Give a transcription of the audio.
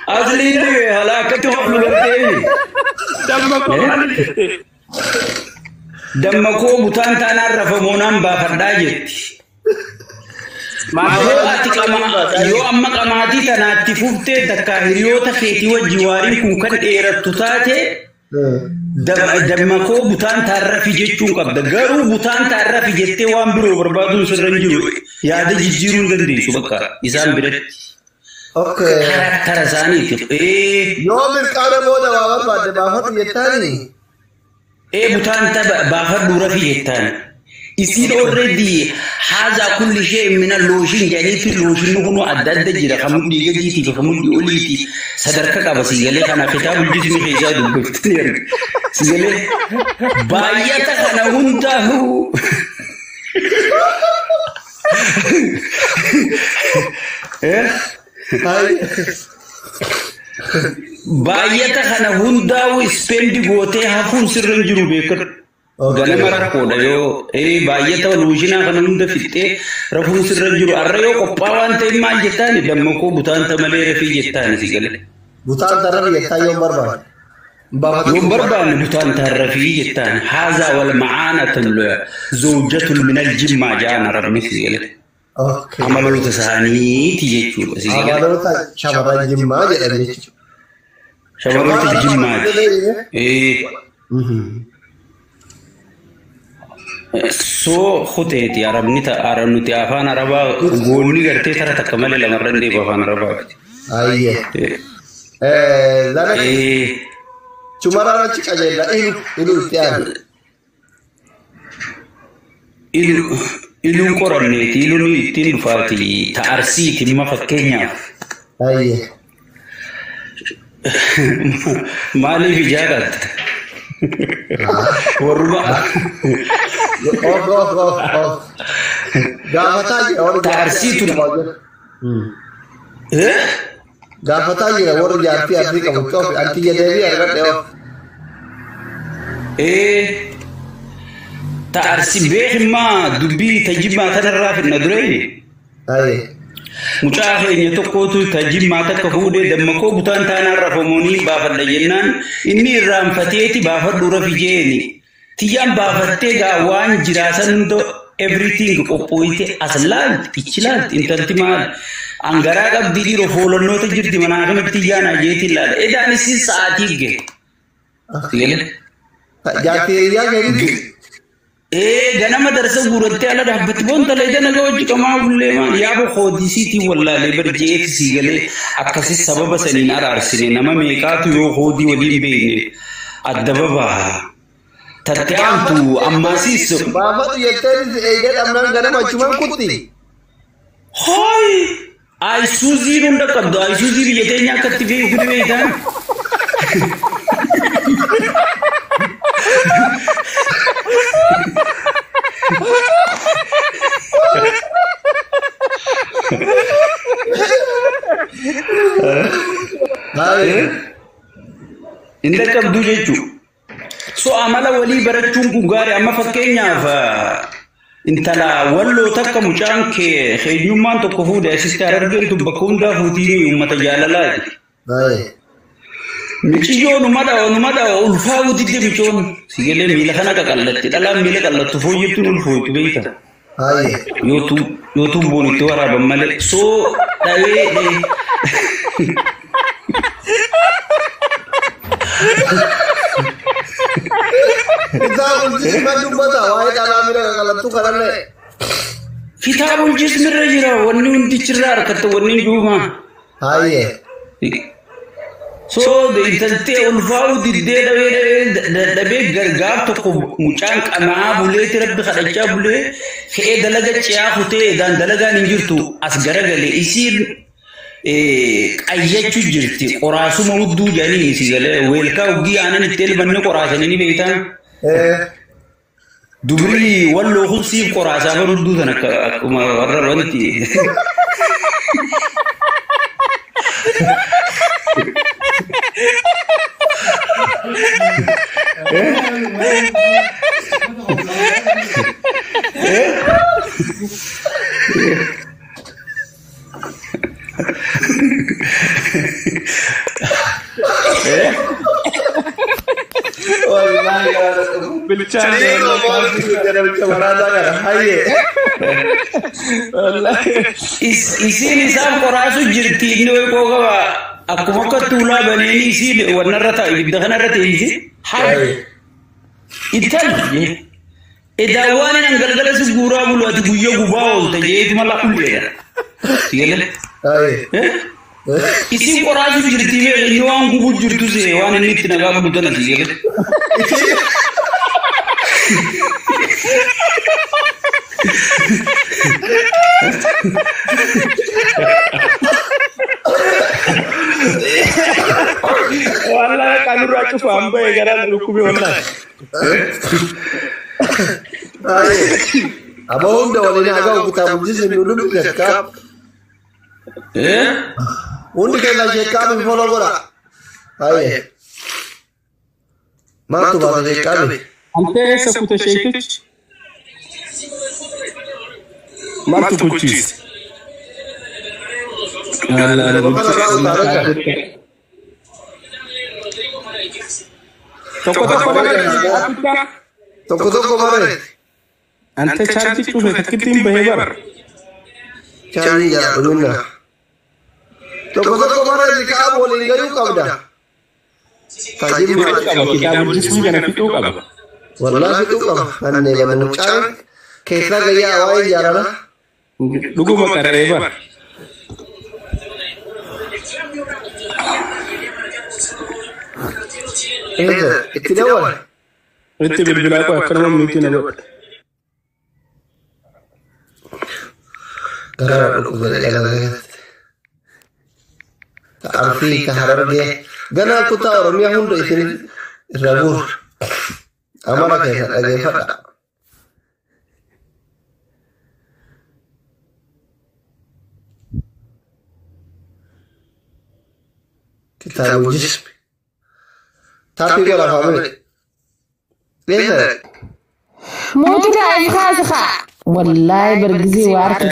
أصلي هلاكته فلورتين دمكو بطان تنعرف منام بافرداجت yoo amma qamaatii tanaatti fuftee takka hiriyoota keetii wajjiwaariin kun kan dheerattu taate dammakoo butaan taarrafi jechuun qabda garuu butaan taarrafi jettee waan biroo barbaaduun sirran jiru yaada jijjiiruun dandeessu bakka isaan biratti karaktara isaaniitiif yoo mirqaana booda waa barbaadde baafadhu jettaani butaan baafadhu rafi jettaani يصير already هذا كل شيء من اللوشين يعني في اللوشين نكونوا أداد جرا خمود يجي تي خمود يقولي تي صدرك كابا سيجله أنا كتاب الجسم خيزاد بفتير سيجله باية أنا هنتاهو باية أنا هنتاهو سبندي بوته هفون سرن جرو بكر Gana mara koda yo baay'ata waluujina kana hunda fitte rafuun sirra jiru arra yoo qophaawaan ta'e maal jettaan dammaqoo butaan ta malee rafii jettaan si gale butaan ta rafii jettaan yoo barbaanne butaan ta rafii jettaan haza wal ma'anatan zawjatun min al jimma jaana rabbi si gale amaloota isaaniiti jechuudha si gale amaloota shamarran jimmaa jedhan jechuudha shamarroota jimmaati so khuteti arabnita arabnuti afan araba gonni garte tara takamale lamarran de afan araba ayye zalak chumara chikajela ilu tiyan ilu qoranneti ilu ni tin fati ta'arsi timma fakkenya ayye mali bijarat warba gafata or tarsitu gafata ye or yarti afrika mutto anti yedevi argadde tarsi behma dubi tajibba tanarraf nadrei ay mucaahe inni tokkotu tajimma takka fuudhe dammaqoo butaan taanaan rafamoonii baafadha jennaan inni irraanfateeti baafadhu rafi jeeni tiyyaan baafattee gaa waan jiraasan hundo everything qophooyte aslaalt ichilaalt intalti maal angaraa qabdi dhiiroo foolonnoota jirti manaa kamatti tiyyaan ajeetiin laala edaanis sa'aatii gahe jaartiyyaa gahe ganama darsa guurattee ala dhaabbatti boonta leedana gawajji qamaa bulleemaan yaaba hoodisiitii wallaalee barjeeti siigalee akkasi sababa saniin araarsine nama meeqaatu yoo hoodii waliin beekne adda babaa tattaantu ammaasiis baafatu jetteen eegee dhamnaan ganama achumaan kutti hooy ayisuuzii hunda qabdu ayisuuzii biyya teenya akkatti beekuu beektan inda qabdu jechu so amala wali barachuun kun gaari amma fakkeenyaaf intala walloo takka mucaan kee xeeyyummaan tokko fuudhe asitti arargeetu bakka hundaa fuutii uummata jaalalaati michiyoon numada ulfaa wudidde michoon sigelee miila kana qaqallatti dhalaan miila qallattu fooyyettuun ulfooytu beeyta yoo tuubboon itti waraaban malee soo dhawee kitaabul jismirra jira wanni hundichirraa harkatta wanni duuma so intaltee ulfaa'u diddee dhabee gargaar tokko mucaan qamaa buleeti rabbi kadhachaa bulee ka'ee dalaga ciyaa kutee daan dalagaan hin jirtu as garagalee isiin qayyachuu jirti qoraasuma hudduu jedhanii si galee weelkaa uggii aanan itti elbanne qoraasanii ni beektan dubrii walloo kunsiif qoraasaa bar hudduu tan akkuma warra wanti isin isaan qoraasu jirti inni way qooqaba akkuma akka tuulaa baneeni isin warnarra ta'a ibidda kanarra teeyse haa ital edawaan nan galgala si guuraa bulu ati guyya gubaa oolta jeeti mala kulleedha sigale isin qoraasu jirti inni waan gubu jirtu see waan inni itti nagaa bulu tana sigale والله كانوا راجعوا فهم بيجرا لكوبي والله أبوهم ده ولا ناقة وكتاب جزء من لولو كتاب وندي كنا جكاب بفلو برا هاي ما تبغى جكاب أنت سكوت شيء ما تبغى Toko mare. Ante charti tu kitim behebar. Chani ya belum. Toko mare dikab boleh ngayu kabda. Kaji mare kita mujismu jangan itu kab. Wallahi itu kab. Anne banu char. Kaisa gaya awai jarana. Dugu makar behebar. Itu awal. Itu berbila apa? Kerana mungkin ada. Kerana aku berjalan. Arfi keharar dia. Gana aku tahu orang yang hundu itu rabur. Amara kaisa lagi fada. Kita wujud. Tapi kalau family, lihat. Mau tidak ikhlas kah? Wallahi bergizi warta.